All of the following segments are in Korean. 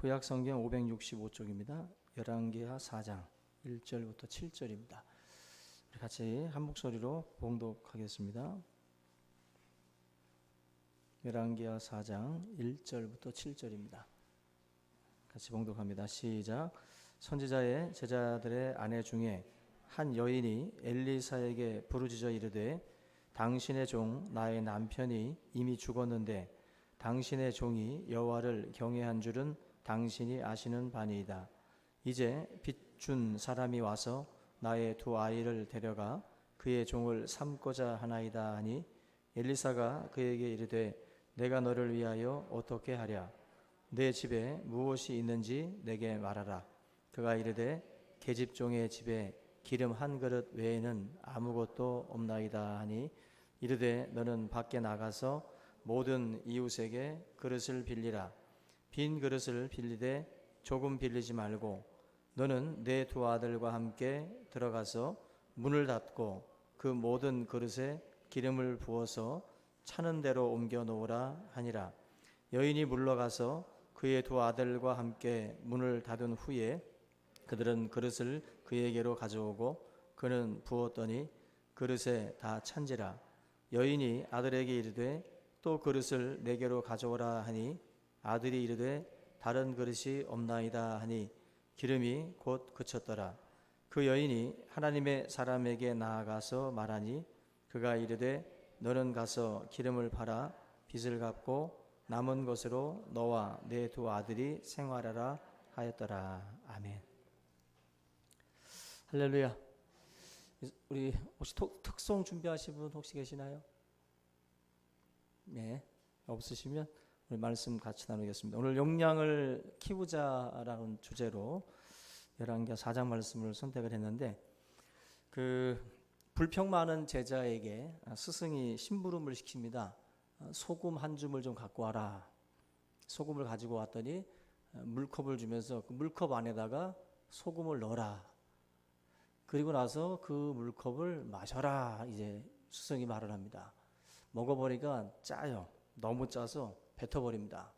구약 성경 565쪽입니다. 열왕기하 4장 1절부터 7절입니다. 우리 같이 한 목소리로 봉독하겠습니다. 열왕기하 4장 1절부터 7절입니다. 같이 봉독합니다. 시작. 선지자의 제자들의 아내 중에 한 여인이 엘리사에게 부르짖어 이르되 당신의 종 나의 남편이 이미 죽었는데 당신의 종이 여호와를 경외한 줄은 당신이 아시는 바니이다. 이제 빚준 사람이 와서 나의 두 아이를 데려가 그의 종을 삼고자 하나이다 하니 엘리사가 그에게 이르되 내가 너를 위하여 어떻게 하랴? 내 집에 무엇이 있는지 내게 말하라. 그가 이르되 계집종의 집에 기름 한 그릇 외에는 아무것도 없나이다 하니 이르되 너는 밖에 나가서 모든 이웃에게 그릇을 빌리라. 빈 그릇을 빌리되 조금 빌리지 말고 너는 내 두 아들과 함께 들어가서 문을 닫고 그 모든 그릇에 기름을 부어서 차는 대로 옮겨 놓으라 하니라. 여인이 물러가서 그의 두 아들과 함께 문을 닫은 후에 그들은 그릇을 그에게로 가져오고 그는 부었더니 그릇에 다 찬지라. 여인이 아들에게 이르되 또 그릇을 내게로 가져오라 하니 아들이 이르되 다른 그릇이 없나이다 하니 기름이 곧 그쳤더라. 그 여인이 하나님의 사람에게 나아가서 말하니 그가 이르되 너는 가서 기름을 팔아 빚을 갚고 남은 것으로 너와 내 두 아들이 생활하라 하였더라. 아멘. 할렐루야. 우리 혹시 특송 준비하신 분 혹시 계시나요? 네, 없으시면 우리 말씀 같이 나누겠습니다. 오늘 용량을 키우자라는 주제로 열왕기하 4장 말씀을 선택을 했는데 그 불평 많은 제자에게 스승이 심부름을 시킵니다. 소금 한 줌을 좀 갖고 와라. 소금을 가지고 왔더니 물컵을 주면서 그 물컵 안에다가 소금을 넣어라. 그리고 나서 그 물컵을 마셔라. 이제 스승이 말을 합니다. 먹어보니까 짜요. 너무 짜서 뱉어버립니다.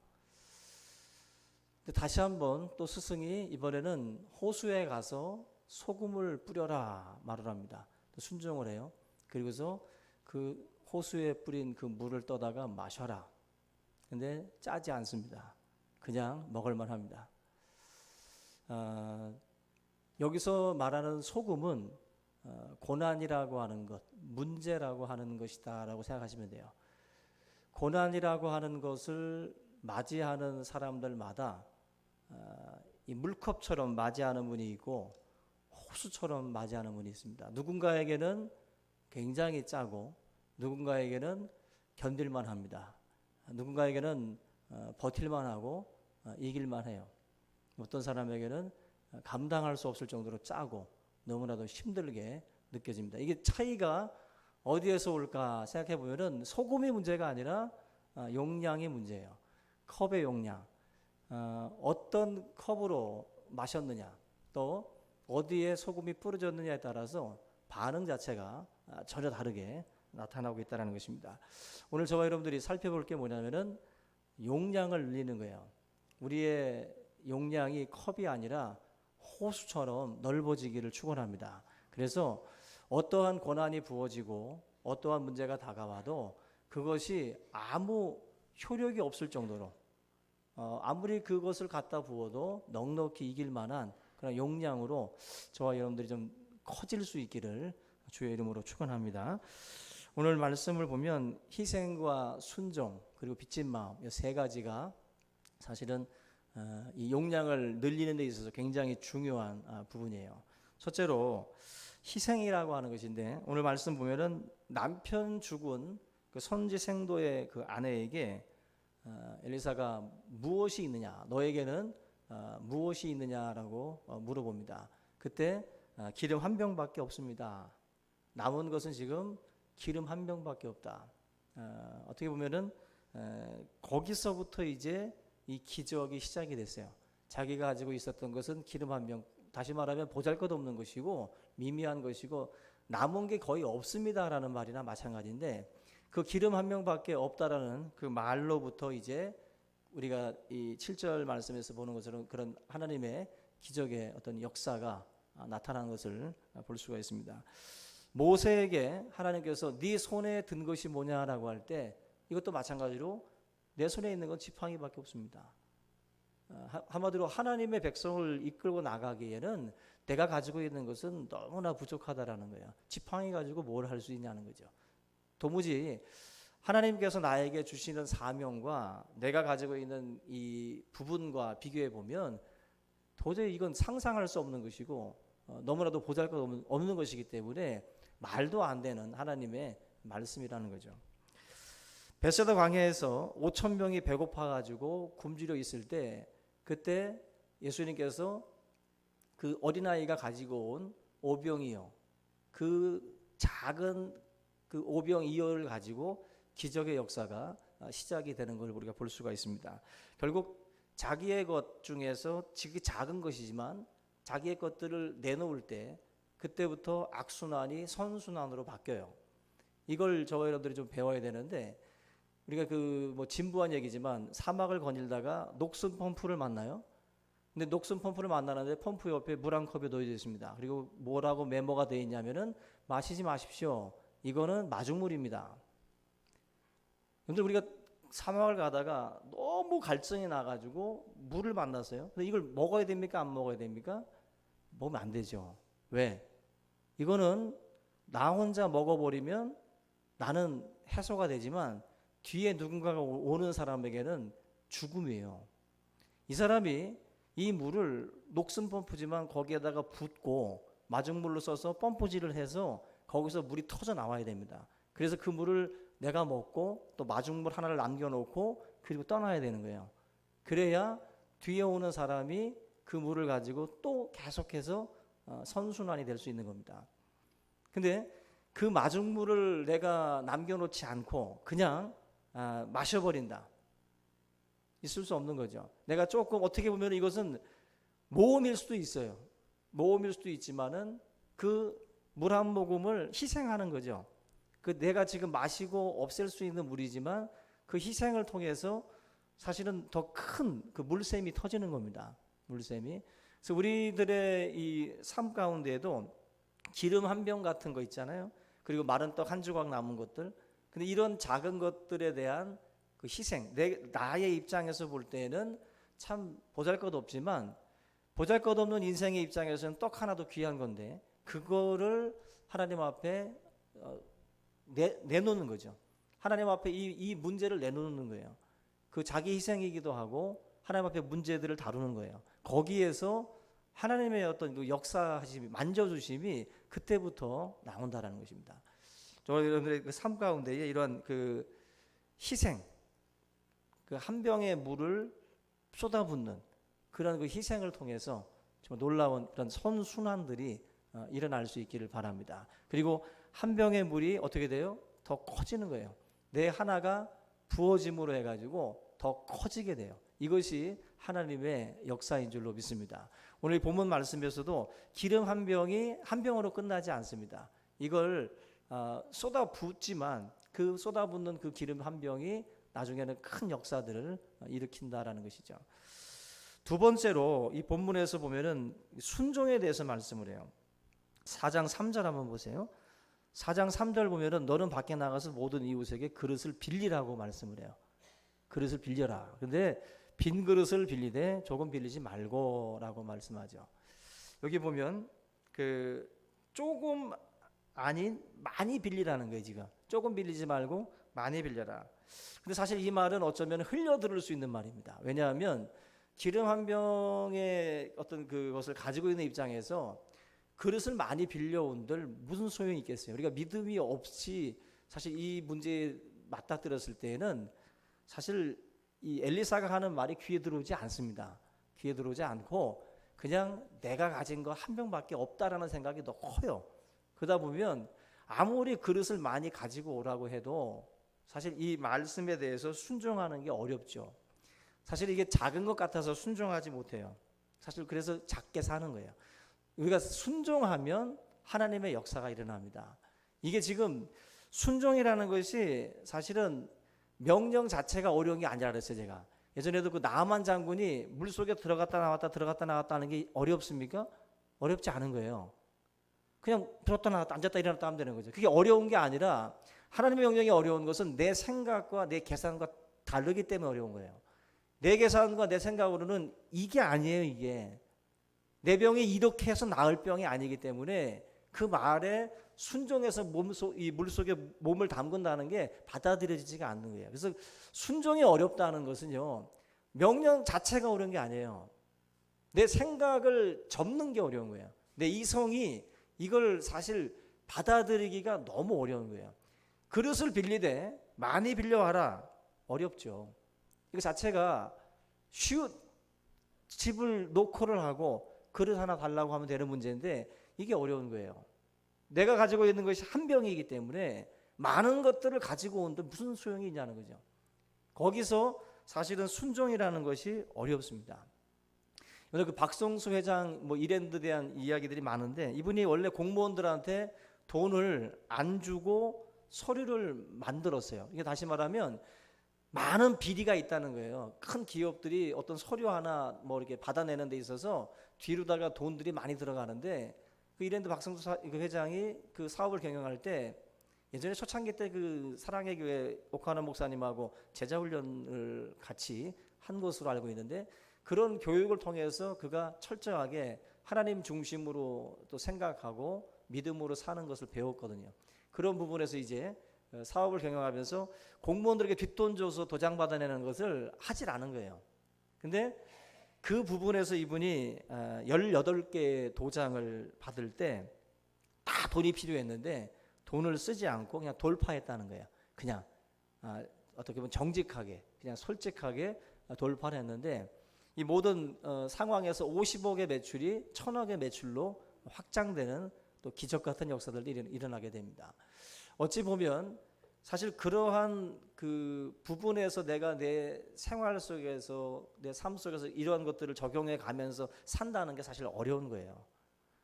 다시 한번 또 스승이 이번에는 호수에 가서 소금을 뿌려라 말을 합니다. 순종을 해요. 그리고서 그 호수에 뿌린 그 물을 떠다가 마셔라. 근데 짜지 않습니다. 그냥 먹을만 합니다. 여기서 말하는 소금은 고난이라고 하는 것, 문제라고 하는 것이다 라고 생각하시면 돼요. 고난이라고 하는 것을 맞이하는 사람들마다 이 물컵처럼 맞이하는 분이 있고 호수처럼 맞이하는 분이 있습니다. 누군가에게는 굉장히 짜고 누군가에게는 견딜만 합니다. 누군가에게는 버틸만 하고 이길만 해요. 어떤 사람에게는 감당할 수 없을 정도로 짜고 너무나도 힘들게 느껴집니다. 이게 차이가 어디에서 올까 생각해 보면은 소금의 문제가 아니라 용량의 문제예요. 컵의 용량. 어떤 컵으로 마셨느냐 또 어디에 소금이 뿌려졌느냐에 따라서 반응 자체가 전혀 다르게 나타나고 있다는 것입니다. 오늘 저와 여러분들이 살펴볼 게 뭐냐면은 용량을 늘리는 거예요. 우리의 용량이 컵이 아니라 호수처럼 넓어지기를 축원합니다. 그래서 어떠한 고난이 부어지고 어떠한 문제가 다가와도 그것이 아무 효력이 없을 정도로 아무리 그것을 갖다 부어도 넉넉히 이길 만한 그런 용량으로 저와 여러분들이 좀 커질 수 있기를 주의 이름으로 축원합니다. 오늘 말씀을 보면 희생과 순종 그리고 빚진 마음 이 세 가지가 사실은 이 용량을 늘리는 데 있어서 굉장히 중요한 부분이에요. 첫째로 희생이라고 하는 것인데 오늘 말씀 보면은 남편 죽은 그 선지생도의 그 아내에게 엘리사가 무엇이 있느냐 너에게는 무엇이 있느냐라고 물어봅니다. 그때 기름 한 병밖에 없습니다. 남은 것은 지금 기름 한 병밖에 없다. 어떻게 보면은 거기서부터 이제 이 기적이 시작이 됐어요. 자기가 가지고 있었던 것은 기름 한 병, 다시 말하면 보잘것없는 것이고 미미한 것이고 남은 게 거의 없습니다라는 말이나 마찬가지인데 그 기름 한 병밖에 없다라는 그 말로부터 이제 우리가 이 7절 말씀에서 보는 것처럼 그런 하나님의 기적의 어떤 역사가 나타나는 것을 볼 수가 있습니다. 모세에게 하나님께서 네 손에 든 것이 뭐냐라고 할 때 이것도 마찬가지로 내 손에 있는 건 지팡이밖에 없습니다. 한마디로 하나님의 백성을 이끌고 나가기에는 내가 가지고 있는 것은 너무나 부족하다라는 거예요. 지팡이 가지고 뭘 할 수 있냐는 거죠. 도무지 하나님께서 나에게 주시는 사명과 내가 가지고 있는 이 부분과 비교해 보면 도저히 이건 상상할 수 없는 것이고 너무나도 보잘것없는 것이기 때문에 말도 안 되는 하나님의 말씀이라는 거죠. 베세다 광야에서 5,000명이 배고파 가지고 굶주려 있을 때 그때 예수님께서 그 어린아이가 가지고 온 오병이어, 그 작은 그 오병이어를 가지고 기적의 역사가 시작이 되는 걸 우리가 볼 수가 있습니다. 결국 자기의 것 중에서 지극히 작은 것이지만 자기의 것들을 내놓을 때 그때부터 악순환이 선순환으로 바뀌어요. 이걸 저와 여러분들이 좀 배워야 되는데 우리가 그 뭐 진부한 얘기지만 사막을 거닐다가 녹슨 펌프를 만나요. 근데 녹슨 펌프를 만나는데 펌프 옆에 물 한 컵이 놓여져 있습니다. 그리고 뭐라고 메모가 되어 있냐면은 마시지 마십시오. 이거는 마중물입니다. 근데 우리가 사막을 가다가 너무 갈증이 나가지고 물을 만났어요. 근데 이걸 먹어야 됩니까? 안 먹어야 됩니까? 먹으면 안 되죠. 왜? 이거는 나 혼자 먹어버리면 나는 해소가 되지만 뒤에 누군가가 오는 사람에게는 죽음이에요. 이 사람이 이 물을 녹슨 펌프지만 거기에다가 붓고 마중물로 써서 펌프질을 해서 거기서 물이 터져 나와야 됩니다. 그래서 그 물을 내가 먹고 또 마중물 하나를 남겨놓고 그리고 떠나야 되는 거예요. 그래야 뒤에 오는 사람이 그 물을 가지고 또 계속해서 선순환이 될 수 있는 겁니다. 근데 그 마중물을 내가 남겨놓지 않고 그냥 마셔버린다. 있을 수 없는 거죠. 내가 조금 어떻게 보면 이것은 모험일 수도 있어요. 모험일 수도 있지만은 그 물 한 모금을 희생하는 거죠. 그 내가 지금 마시고 없앨 수 있는 물이지만 그 희생을 통해서 사실은 더 큰 그 물샘이 터지는 겁니다. 물샘이. 그래서 우리들의 이 삶 가운데에도 기름 한 병 같은 거 있잖아요. 그리고 마른 떡 한 조각 남은 것들. 근데 이런 작은 것들에 대한 그 희생, 나의 입장에서 볼 때는 참 보잘것없지만 보잘것없는 인생의 입장에서는 떡 하나도 귀한 건데 그거를 하나님 앞에 내놓는 거죠. 하나님 앞에 이 문제를 내놓는 거예요. 그 자기 희생이기도 하고 하나님 앞에 문제들을 다루는 거예요. 거기에서 하나님의 어떤 그 역사하심이, 만져주심이 그때부터 나온다라는 것입니다. 여러분들의 그 삶 가운데에 이런 그 희생, 그 한 병의 물을 쏟아붓는 그런 그 희생을 통해서 정말 놀라운 그런 선순환들이 일어날 수 있기를 바랍니다. 그리고 한 병의 물이 어떻게 돼요? 더 커지는 거예요. 내 하나가 부어짐으로 해가지고 더 커지게 돼요. 이것이 하나님의 역사인 줄로 믿습니다. 오늘 본문 말씀에서도 기름 한 병이 한 병으로 끝나지 않습니다. 이걸 쏟아붓지만 그 쏟아붓는 그 기름 한 병이 나중에는 큰 역사들을 일으킨다라는 것이죠. 두 번째로 이 본문에서 보면은 순종에 대해서 말씀을 해요. 4장 3절 한번 보세요. 4장 3절 보면은 너는 밖에 나가서 모든 이웃에게 그릇을 빌리라고 말씀을 해요. 그릇을 빌려라. 근데 빈 그릇을 빌리되 조금 빌리지 말고라고 말씀하죠. 여기 보면 그 조금 아닌 많이 빌리라는 거예요. 지금 조금 빌리지 말고 많이 빌려라. 근데 사실 이 말은 어쩌면 흘려들을 수 있는 말입니다. 왜냐하면 기름 한 병의 어떤 그것을 가지고 있는 입장에서 그릇을 많이 빌려온들 무슨 소용이 있겠어요. 우리가 믿음이 없이 사실 이 문제에 맞닥뜨렸을 때에는 사실 이 엘리사가 하는 말이 귀에 들어오지 않습니다. 귀에 들어오지 않고 그냥 내가 가진 거 한 병밖에 없다라는 생각이 더 커요. 그러다 보면 아무리 그릇을 많이 가지고 오라고 해도 사실 이 말씀에 대해서 순종하는 게 어렵죠. 사실 이게 작은 것 같아서 순종하지 못해요. 사실 그래서 작게 사는 거예요. 우리가 순종하면 하나님의 역사가 일어납니다. 이게 지금 순종이라는 것이 사실은 명령 자체가 어려운 게 아니라 그랬어요. 제가 예전에도 그 나아만 장군이 물속에 들어갔다 나왔다 들어갔다 나왔다 하는 게 어렵습니까? 어렵지 않은 거예요. 그냥 들었다 나왔다 앉았다 일어났다 하면 되는 거죠. 그게 어려운 게 아니라 하나님의 명령이 어려운 것은 내 생각과 내 계산과 다르기 때문에 어려운 거예요. 내 계산과 내 생각으로는 이게 아니에요. 이게 내 병이 이렇게 해서 나을 병이 아니기 때문에 그 말에 순종해서 이 물속에 몸을 담근다는 게 받아들여지지가 않는 거예요. 그래서 순종이 어렵다는 것은요, 명령 자체가 어려운 게 아니에요. 내 생각을 접는 게 어려운 거예요. 내 이성이 이걸 사실 받아들이기가 너무 어려운 거예요. 그릇을 빌리되 많이 빌려와라. 어렵죠. 이거 자체가 집을 노크를 하고 그릇 하나 달라고 하면 되는 문제인데 이게 어려운 거예요. 내가 가지고 있는 것이 한 병이기 때문에 많은 것들을 가지고 온데 무슨 소용이 있냐는 거죠. 거기서 사실은 순종이라는 것이 어렵습니다. 오늘 그 박성수 회장 이랜드에 대한 이야기들이 많은데 이분이 원래 공무원들한테 돈을 안 주고 서류를 만들었어요. 이게 다시 말하면 많은 비리가 있다는 거예요. 큰 기업들이 어떤 서류 하나 이렇게 받아내는 데 있어서 뒤로다가 돈들이 많이 들어가는데 그 이랜드 박성수 회장이 그 사업을 경영할 때 예전에 초창기 때 그 사랑의 교회 오카노 목사님하고 제자 훈련을 같이 한 것으로 알고 있는데 그런 교육을 통해서 그가 철저하게 하나님 중심으로 또 생각하고 믿음으로 사는 것을 배웠거든요. 그런 부분에서 이제 사업을 경영하면서 공무원들에게 뒷돈 줘서 도장 받아내는 것을 하질 않은 거예요. 근데 그 부분에서 이분이 18개 도장을 받을 때 다 돈이 필요했는데 돈을 쓰지 않고 그냥 돌파했다는 거예요. 그냥 어떻게 보면 정직하게 그냥 솔직하게 돌파를 했는데 이 모든 상황에서 50억의 매출이 1000억의 매출로 확장되는 또 기적 같은 역사들이 일어나게 됩니다. 어찌 보면 사실 그러한 그 부분에서 내가 내 생활 속에서 내 삶 속에서 이러한 것들을 적용해 가면서 산다는 게 사실 어려운 거예요.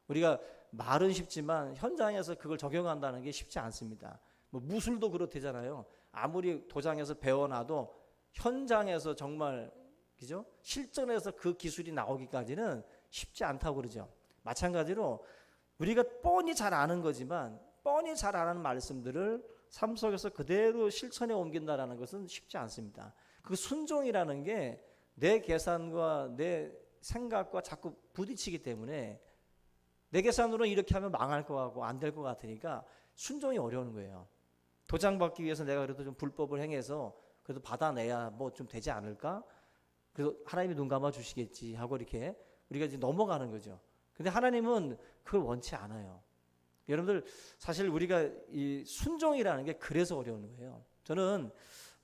우리가 말은 쉽지만 현장에서 그걸 적용한다는 게 쉽지 않습니다. 무술도 그렇대잖아요. 아무리 도장에서 배워놔도 현장에서 정말 그죠? 실전에서 그 기술이 나오기까지는 쉽지 않다고 그러죠. 마찬가지로 우리가 뻔히 잘 아는 거지만 뻔히 잘 아는 말씀들을 삶 속에서 그대로 실천에 옮긴다는 것은 쉽지 않습니다. 그 순종이라는 게 내 계산과 내 생각과 자꾸 부딪히기 때문에 내 계산으로 이렇게 하면 망할 것 같고 안 될 것 같으니까 순종이 어려운 거예요. 도장 받기 위해서 내가 그래도 좀 불법을 행해서 그래도 받아내야 좀 되지 않을까? 그래서 하나님이 눈 감아 주시겠지 하고 이렇게 우리가 이제 넘어가는 거죠. 근데 하나님은 그걸 원치 않아요. 여러분들 사실 우리가 이 순종이라는 게 그래서 어려운 거예요. 저는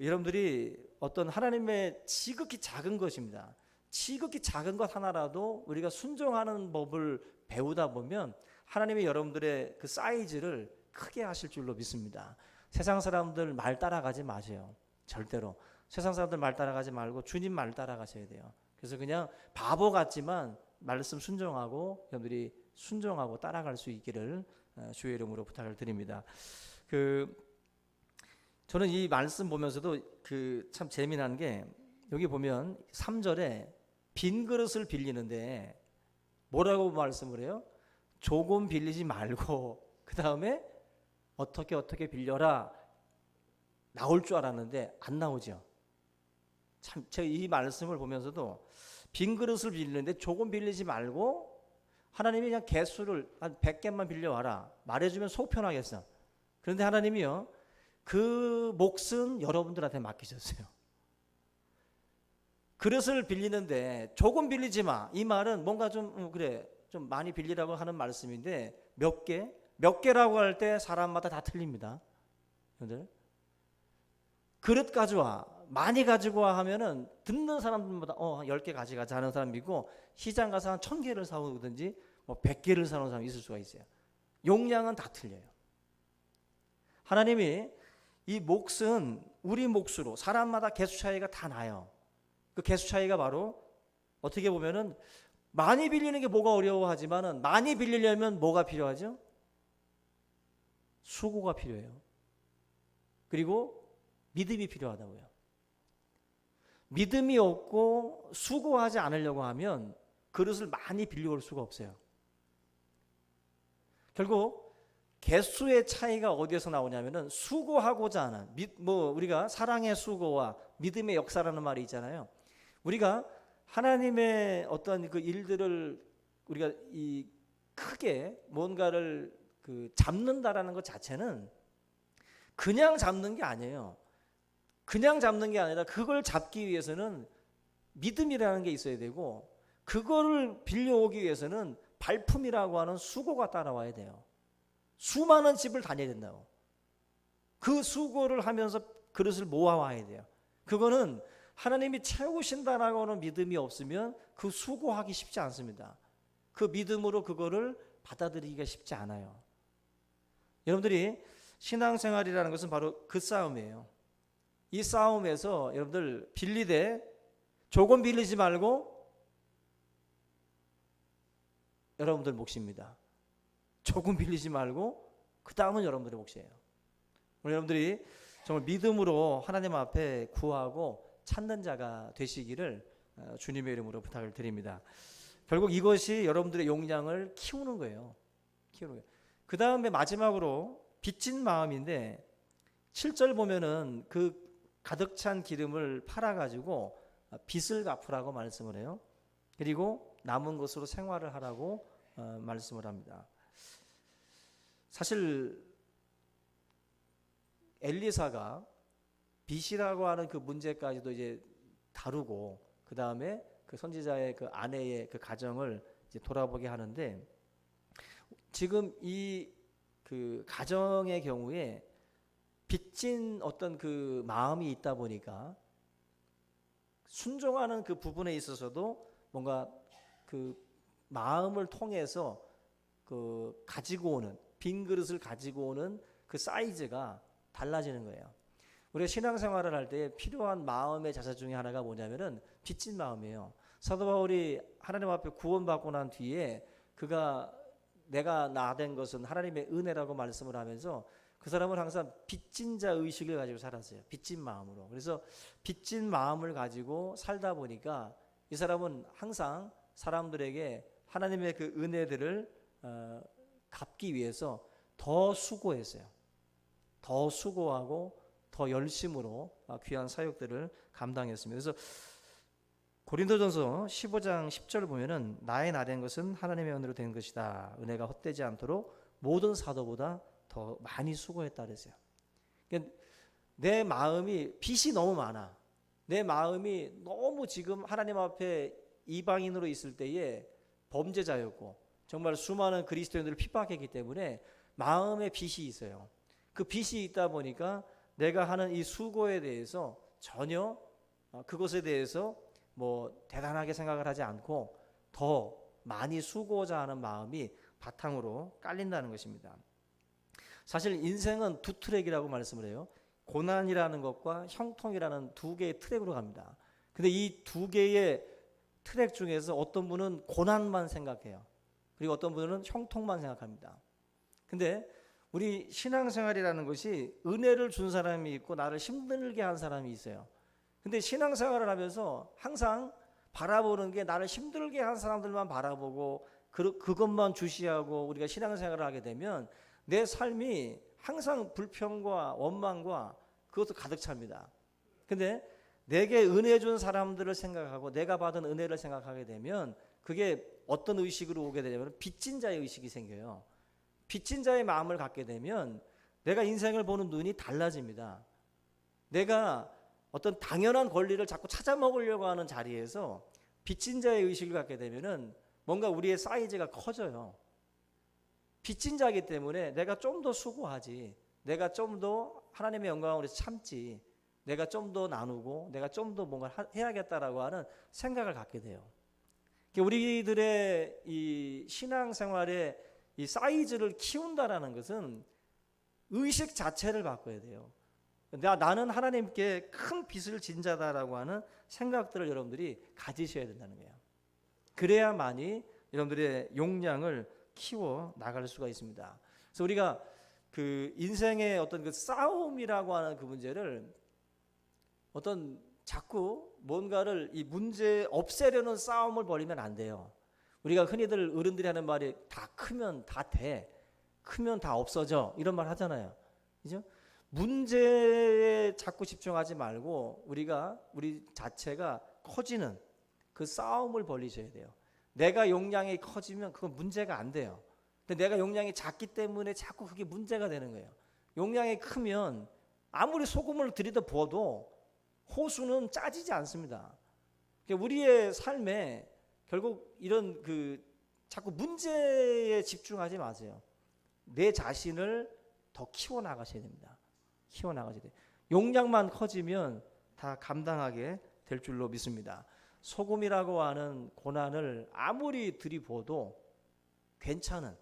여러분들이 어떤 하나님의 지극히 작은 것입니다. 지극히 작은 것 하나라도 우리가 순종하는 법을 배우다 보면 하나님이 여러분들의 그 사이즈를 크게 하실 줄로 믿습니다. 세상 사람들 말 따라가지 마세요. 절대로. 세상 사람들 말 따라가지 말고 주님 말 따라가셔야 돼요. 그래서 그냥 바보 같지만 말씀 순종하고 여러분들이 순종하고 따라갈 수 있기를 주의 이름으로 부탁을 드립니다. 저는 이 말씀 보면서도 참 재미난 게 여기 보면 3절에 빈 그릇을 빌리는데 뭐라고 말씀을 해요? 조금 빌리지 말고 그 다음에 어떻게 빌려라 나올 줄 알았는데 안 나오죠. 참 제가 이 말씀을 보면서도 빈 그릇을 빌리는데 조금 빌리지 말고 하나님이 그냥 개수를 한 100개만 빌려와라 말해주면 속 편하겠어. 그런데 하나님이요 그 몫은 여러분들한테 맡기셨어요. 그릇을 빌리는데 조금 빌리지 마. 이 말은 뭔가 좀 좀 많이 빌리라고 하는 말씀인데 몇 개라고 할 때 사람마다 다 틀립니다. 여러분들 그릇 가져와 많이 가지고 와 하면은 듣는 사람들마다 10개 가져가자 하는 사람이 있고 시장 가서 한 1000개를 사오든지 100개를 사오는 사람이 있을 수가 있어요. 용량은 다 틀려요. 하나님이 이 몫은 우리 몫으로 사람마다 개수 차이가 다 나요. 그 개수 차이가 바로 어떻게 보면은 많이 빌리는 게 뭐가 어려워하지만은 많이 빌리려면 뭐가 필요하죠? 수고가 필요해요. 그리고 믿음이 필요하다고요. 믿음이 없고 수고하지 않으려고 하면 그릇을 많이 빌려올 수가 없어요. 결국 개수의 차이가 어디에서 나오냐면은 수고하고자 하는 우리가 사랑의 수고와 믿음의 역사라는 말이 있잖아요. 우리가 하나님의 어떤 그 일들을 우리가 이 크게 뭔가를 잡는다라는 것 자체는 그냥 잡는 게 아니에요. 그냥 잡는 게 아니라 그걸 잡기 위해서는 믿음이라는 게 있어야 되고, 그거를 빌려오기 위해서는 발품이라고 하는 수고가 따라와야 돼요. 수많은 집을 다녀야 된다고. 그 수고를 하면서 그릇을 모아와야 돼요. 그거는 하나님이 채우신다라고 하는 믿음이 없으면 그 수고하기 쉽지 않습니다. 그 믿음으로 그거를 받아들이기가 쉽지 않아요. 여러분들이 신앙생활이라는 것은 바로 그 싸움이에요. 이 싸움에서 여러분들 빌리되 조금 빌리지 말고 여러분들 몫입니다. 조금 빌리지 말고 그 다음은 여러분들의 몫이에요. 오늘 여러분들이 정말 믿음으로 하나님 앞에 구하고 찾는 자가 되시기를 주님의 이름으로 부탁을 드립니다. 결국 이것이 여러분들의 용량을 키우는 거예요. 그 다음에 마지막으로 빚진 마음인데 7절 보면은 그 가득 찬 기름을 팔아가지고 빚을 갚으라고 말씀을 해요. 그리고 남은 것으로 생활을 하라고 말씀을 합니다. 사실 엘리사가 빚이라고 하는 그 문제까지도 이제 다루고, 그 다음에 그 선지자의 그 아내의 그 가정을 이제 돌아보게 하는데, 지금 이 그 가정의 경우에 빚진 어떤 그 마음이 있다 보니까 순종하는 그 부분에 있어서도 뭔가 그 마음을 통해서 그 가지고 오는 빈 그릇을 가지고 오는 그 사이즈가 달라지는 거예요. 우리가 신앙생활을 할 때 필요한 마음의 자세 중에 하나가 뭐냐면은 빚진 마음이에요. 사도 바울이 하나님 앞에 구원받고 난 뒤에 그가 내가 나 된 것은 하나님의 은혜라고 말씀을 하면서 그 사람은 항상 빚진 자 의식을 가지고 살았어요. 빚진 마음으로. 그래서 빚진 마음을 가지고 살다 보니까 이 사람은 항상 사람들에게 하나님의 그 은혜들을 갚기 위해서 더 수고했어요. 더 수고하고 더 열심으로 귀한 사역들을 감당했습니다. 그래서 고린도전서 15장 10절 보면은 나의 나 된 것은 하나님의 은혜로 된 것이다. 은혜가 헛되지 않도록 모든 사도보다 더 많이 수고했다 그랬어요. 그러니까 내 마음이 빚이 너무 많아. 내 마음이 너무 지금 하나님 앞에 이방인으로 있을 때에 범죄자였고 정말 수많은 그리스도인들을 핍박했기 때문에 마음에 빚이 있어요. 그 빚이 있다 보니까 내가 하는 이 수고에 대해서 전혀 그것에 대해서 뭐 대단하게 생각을 하지 않고 더 많이 수고자 하는 마음이 바탕으로 깔린다는 것입니다. 사실 인생은 두 트랙이라고 말씀을 해요. 고난이라는 것과 형통이라는 두 개의 트랙으로 갑니다. 근데 이 두 개의 트랙 중에서 어떤 분은 고난만 생각해요. 그리고 어떤 분은 형통만 생각합니다. 근데 우리 신앙생활이라는 것이 은혜를 준 사람이 있고 나를 힘들게 한 사람이 있어요. 근데 신앙생활을 하면서 항상 바라보는 게 나를 힘들게 한 사람들만 바라보고 그것만 주시하고 우리가 신앙생활을 하게 되면 내 삶이 항상 불평과 원망과 그것도 가득 찹니다. 근데 내게 은혜 준 사람들을 생각하고 내가 받은 은혜를 생각하게 되면 그게 어떤 의식으로 오게 되냐면 빚진 자의 의식이 생겨요. 빚진 자의 마음을 갖게 되면 내가 인생을 보는 눈이 달라집니다. 내가 어떤 당연한 권리를 자꾸 찾아 먹으려고 하는 자리에서 빚진 자의 의식을 갖게 되면은 뭔가 우리의 사이즈가 커져요. 빚진 자이기 때문에 내가 좀 더 수고하지, 내가 좀 더 하나님의 영광을 위해서 참지, 내가 좀 더 나누고 내가 좀 더 뭔가 해야겠다라고 하는 생각을 갖게 돼요. 우리들의 이 신앙생활의 이 사이즈를 키운다라는 것은 의식 자체를 바꿔야 돼요. 나는 하나님께 큰 빚을 진 자다라고 하는 생각들을 여러분들이 가지셔야 된다는 거예요. 그래야만이 여러분들의 용량을 키워 나갈 수가 있습니다. 그래서 우리가 그 인생의 어떤 그 싸움이라고 하는 그 문제를 어떤 자꾸 뭔가를 이 문제 없애려는 싸움을 벌이면 안 돼요. 우리가 흔히들 어른들이 하는 말이 다 크면 다 돼. 크면 다 없어져. 이런 말 하잖아요. 그죠? 문제에 자꾸 집중하지 말고 우리 자체가 커지는 그 싸움을 벌이셔야 돼요. 내가 용량이 커지면 그건 문제가 안 돼요. 근데 내가 용량이 작기 때문에 자꾸 그게 문제가 되는 거예요. 용량이 크면 아무리 소금을 들이다 부어도 호수는 짜지지 않습니다. 그러니까 우리의 삶에 결국 이런 자꾸 문제에 집중하지 마세요. 내 자신을 더 키워나가셔야 됩니다. 키워나가셔야 돼요. 용량만 커지면 다 감당하게 될 줄로 믿습니다. 소금이라고 하는 고난을 아무리 들이부어도 괜찮은,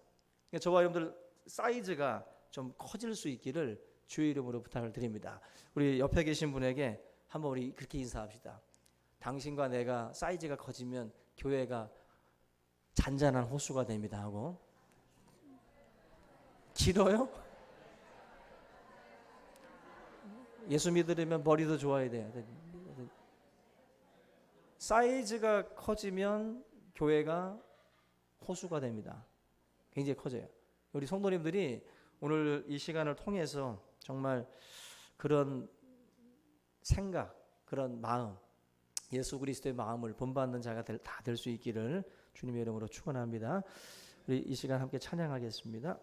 그러니까 저와 여러분들 사이즈가 좀 커질 수 있기를 주의 이름으로 부탁을 드립니다. 우리 옆에 계신 분에게 한번 우리 그렇게 인사합시다. 당신과 내가 사이즈가 커지면 교회가 잔잔한 호수가 됩니다 하고. 길어요? 예수 믿으려면 머리도 좋아야 돼요. 사이즈가 커지면 교회가 호수가 됩니다. 굉장히 커져요. 우리 성도님들이 오늘 이 시간을 통해서 정말 그런 생각, 그런 마음, 예수 그리스도의 마음을 본받는 자가 다 될 수 있기를 주님의 이름으로 축원합니다. 우리 이 시간 함께 찬양하겠습니다.